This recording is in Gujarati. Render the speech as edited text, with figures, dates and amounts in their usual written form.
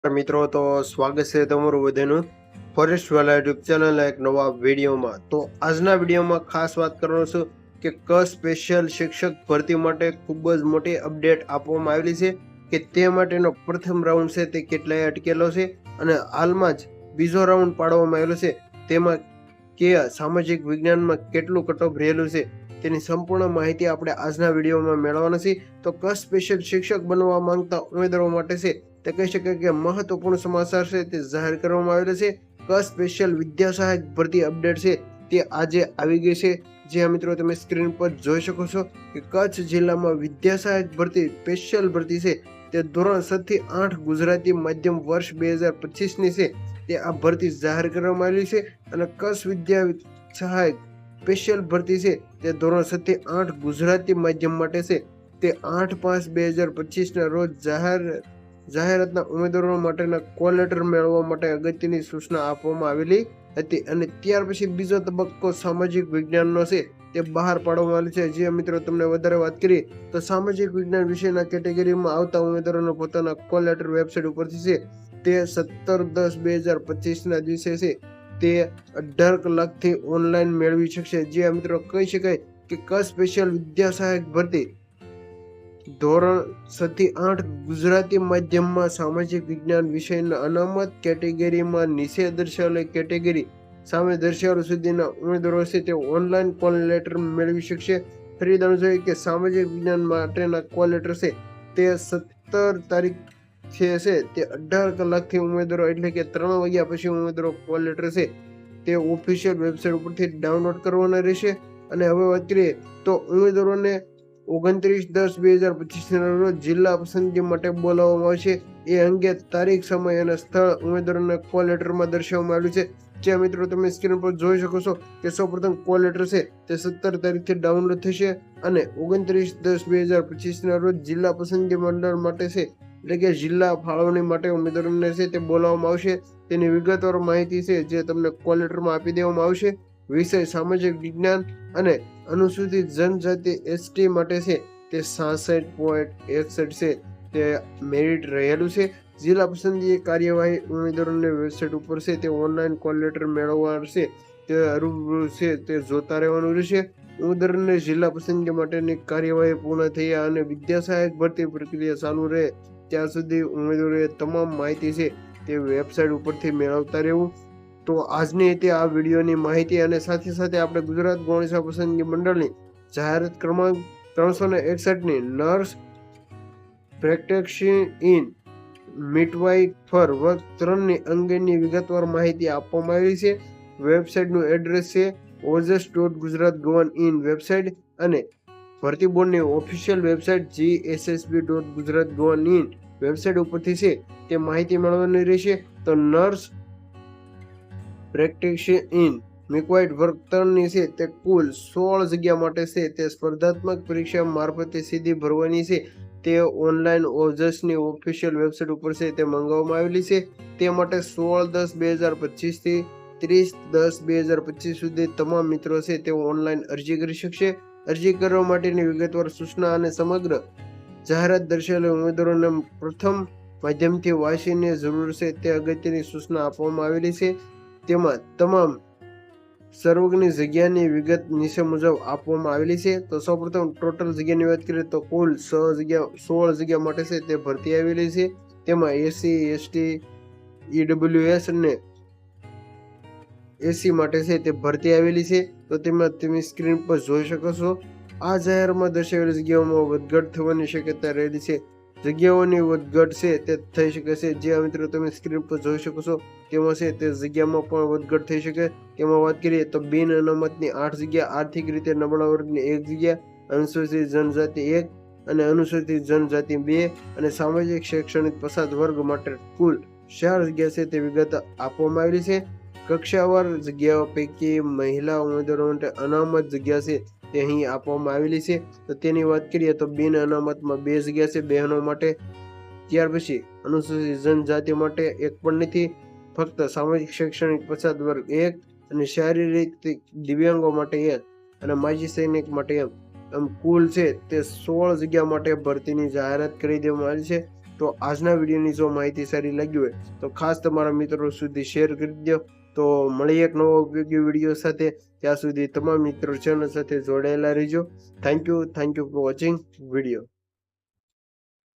મિત્રો, તો સ્વાગત છે તમારું બધાનું ફોરેસ્ટ વાલા યુટ્યુબ ચેનલ એક નવા વિડીયોમાં. તો આજના વિડીયોમાં ખાસ વાત કરવાનો છું કે સ્પેશિયલ શિક્ષક ભરતી માટે ખૂબ જ મોટી અપડેટ આપવામાં આવેલી છે કે તે માટેનો પ્રથમ રાઉન્ડ છે તે કેટલાય અટકેલો છે અને હાલમાં જ બીજો રાઉન્ડ પાડવામાં આવેલો છે. તેમાં કે સામાજિક વિજ્ઞાનમાં કેટલું કટઓફ રહેલું છે તેની સંપૂર્ણ માહિતી આપણે આજના વિડીયોમાં મેળવવાની છે. તો સ્પેશિયલ શિક્ષક બનવા માંગતા ઉમેદવારો માટે છે તે કહી શકાય કે મહત્વપૂર્ણ સમાચાર છે તે જાહેર કરવામાં આવેલા છે. સ્પેશિયલ વિદ્યા સહાયક ભરતી અપડેટ છે તે આજે આવી ગઈ છે. જે મિત્રો તમે સ્ક્રીન પર જોઈ શકો છો કે કચ્છ જિલ્લામાં વિદ્યા સહાયક ભરતી સ્પેશિયલ ભરતી છે તે ધોરણ 7 થી 8 ગુજરાતી માધ્યમ વર્ષ 2025 ની છે તે આ ભરતી જાહેર કરવામાં આવી છે. અને વિદ્યા સહાયક સ્પેશિયલ ભરતી છે તે ધોરણ 7 થી 8 ગુજરાતી માધ્યમ માટે છે તે 8/5/2025 ના રોજ જાહેરાતના ઉમેદવારો માટેના કોલ લેટર મેળવવા માટે અગત્યની સૂચના આપવામાં આવેલી હતી. અને ત્યાર પછી બીજો તબક્કો સામાજિક વિજ્ઞાનનો છે તે બહાર પાડવામાં આવેલ છે. જે મિત્રો તમને વધારે વાત કરીએ તો સામાજિક વિજ્ઞાન વિષયના કેટેગરીમાં આવતા ઉમેદવારોનો પોતાના કોલ લેટર વેબસાઇટ ઉપરથી છે તે 17/10/2025 ના દિવસે છે તે 18 કલાકથી ઓનલાઈન મેળવી શકશે. જે મિત્રો કહી શકાય કે સ્પેશિયલ વિદ્યા સહાયક ભરતી ધોરણ 7 થી 8 ગુજરાતી માધ્યમમાં સામાજિક વિજ્ઞાન વિષયના અનામત કેટેગરીમાં નીચે દર્શાવેલ કેટેગરી સામે દર્શાવેલ સુધીના ઉમેદવારો છે તે ઓનલાઈન કોલ લેટર મેળવી શકશે. ફરી જાણવું જોઈએ કે સામાજિક વિજ્ઞાન માટેના કોલ લેટર છે તે 17 તારીખ છે તે 18 કલાકથી ઉમેદવારો એટલે કે 3 વાગ્યા પછી ઉમેદવારો કોલ લેટર છે તે ઓફિશિયલ વેબસાઇટ ઉપરથી ડાઉનલોડ કરવાના રહેશે. અને હવે વાત કરીએ તો ઉમેદવારોને 29/10/2025 ના રોજ જિલ્લા પસંદગી માટે બોલાવવામાં આવશે. એ અંગે તારીખ, સમય અને સ્થળ ઉમેદવારોને કોલ લેટરમાં દર્શાવવામાં આવ્યું છે. જે મિત્રો તમે સ્ક્રીન પર જોઈ શકો છો કે સૌપ્રથમ કોલ લેટર છે તે 17 તારીખથી ડાઉનલોડ થશે અને 29/10/2025 ના રોજ જિલ્લા પસંદગી મંડળ માટે છે એટલે કે જિલ્લા ફાળવણી માટે ઉમેદવારોને છે તે બોલાવવામાં આવશે. તેની વિગતવાર માહિતી છે જે તમને કોલ લેટરમાં આપી દેવામાં આવશે. વિષય સામાજિક વિજ્ઞાન અને અનુસૂચિત જનજાતિ ST માટે છે તે 66.61 છે તે મેરિટ રહેલું છે. જિલ્લા પસંદગી કાર્યવાહી ઉમેદવારોને વેબસાઇટ ઉપર છે તે ઓનલાઈન કોલ લેટર મેળવવા છે તે રૂબરૂ છે તે જોતા રહેવાનું રહેશે. ઉમેદવારોને જિલ્લા પસંદગી માટેની કાર્યવાહી પૂર્ણ થયા અને વિદ્યા સહાયક ભરતી પ્રક્રિયા ચાલુ રહે ત્યાં સુધી ઉમેદવારોએ તમામ માહિતી છે તે વેબસાઇટ ઉપરથી મેળવતા રહેવું. તો આજની તે આ વિડીયોની માહિતી અને સાથે સાથે આપણે ગુજરાત ગૌણ પસંદગી મંડળની જાહેરાત ક્રમાંક 361ની નર્સ પ્રેક્ટિશનર ઇન મિડવાઇફર વર્ગ 3ની અંગેની વિગતવાર માહિતી આપવામાં આવી છે. વેબસાઇટનું એડ્રેસ છે ojas.gujarat.gov.in વેબસાઇટ અને ભરતી બોર્ડની ઓફિશિયલ વેબસાઇટ gssb.gujarat.gov.in વેબસાઇટ ઉપરથી છે તે માહિતી મેળવવાની રહેશે. તો નર્સ પ્રેક્ટિશનર ઇન મિડવાઇફ વર્ગ 3ની છે તે કુલ 16 જગ્યા માટે છે તે સ્પર્ધાત્મક પરીક્ષા મારફતે સીધી ભરવાની છે. તે ઓનલાઈન ઓજસની ઓફિશિયલ વેબસાઇટ ઉપર છે તે મંગાવવામાં આવેલી છે. તે માટે 16/10/2025 થી 30/10/2025 સુધી તમામ મિત્રો છે તે ઓનલાઈન અરજી કરી શકશે. અરજી કરવા માટેની વિગતવાર સૂચના અને સમગ્ર જાહેરાત દર્શાવેલ ઉમેદવારોને પ્રથમ માધ્યમથી વાંચીની જરૂર છે તે અગત્યની સૂચના આપવામાં આવેલી છે. તેમાં તમામ સર્વગની જગ્યાની વિગત નીચે મુજબ આપવામાં આવેલી છે. તો સૌપ્રથમ ટોટલ જગ્યાની વાત કરીએ તો કુલ 16 જગ્યા માટે છે તે ભરતી આવેલી છે. તેમાં SC ST EWS અને SC માટે છે તે ભરતી આવેલી છે. તો તેમાં તમે સ્ક્રીન પર જોઈ શકો છો આ જાહેરમાં દર્શાવેલી જગ્યાઓમાં વધઘટ થવાની શક્યતા રહેલી છે. જગ્યાઓની વધઘટ છે તે થઈ શકે છે. જે મિત્રો તમે સ્ક્રીન પર જોઈ શકો છો તેમાં છે તે જગ્યામાં પણ વધઘટ થઈ શકે. તેમાં વાત કરીએ તો બિન અનામતની 8 જગ્યા, આર્થિક રીતે નબળા વર્ગની 1 જગ્યા, અનુસૂચિત જનજાતિ 1 અને અનુસૂચિત જનજાતિ 2 અને સામાજિક શૈક્ષણિક પછાત વર્ગ માટે કુલ 4 જગ્યા છે તે વિગત આપવામાં આવેલી છે. કક્ષાવાર જગ્યાઓ પૈકી મહિલા ઉમેદવારો માટે અનામત જગ્યા છે તે અહીં આપવામાં આવેલી છે. તો તેની વાત કરીએ તો બિન અનામતમાં 2 જગ્યા છે બહેનો માટે. ત્યાર પછી અનુસૂચિત જનજાતિ માટે 1 પણ નથી, ફક્ત સામાજિક શૈક્ષણિક પછાત વર્ગ 1 અને શારીરિક દિવ્યાંગો માટે 1 અને માજી સૈનિક માટે 1 આમ કુલ છે તે 16 જગ્યા માટે ભરતીની જાહેરાત કરી દેવામાં આવી છે. તો આજના વિડીયોની જો માહિતી સારી લાગી હોય તો ખાસ તમારા મિત્રો સુધી શેર કરી દો. તો મળી એક નવો ઉપયોગી વિડીયો સાથે. ત્યાં સુધી તમામ મિત્રો ચેનલ સાથે જોડાયેલા રહેજો. Thank you for watching video.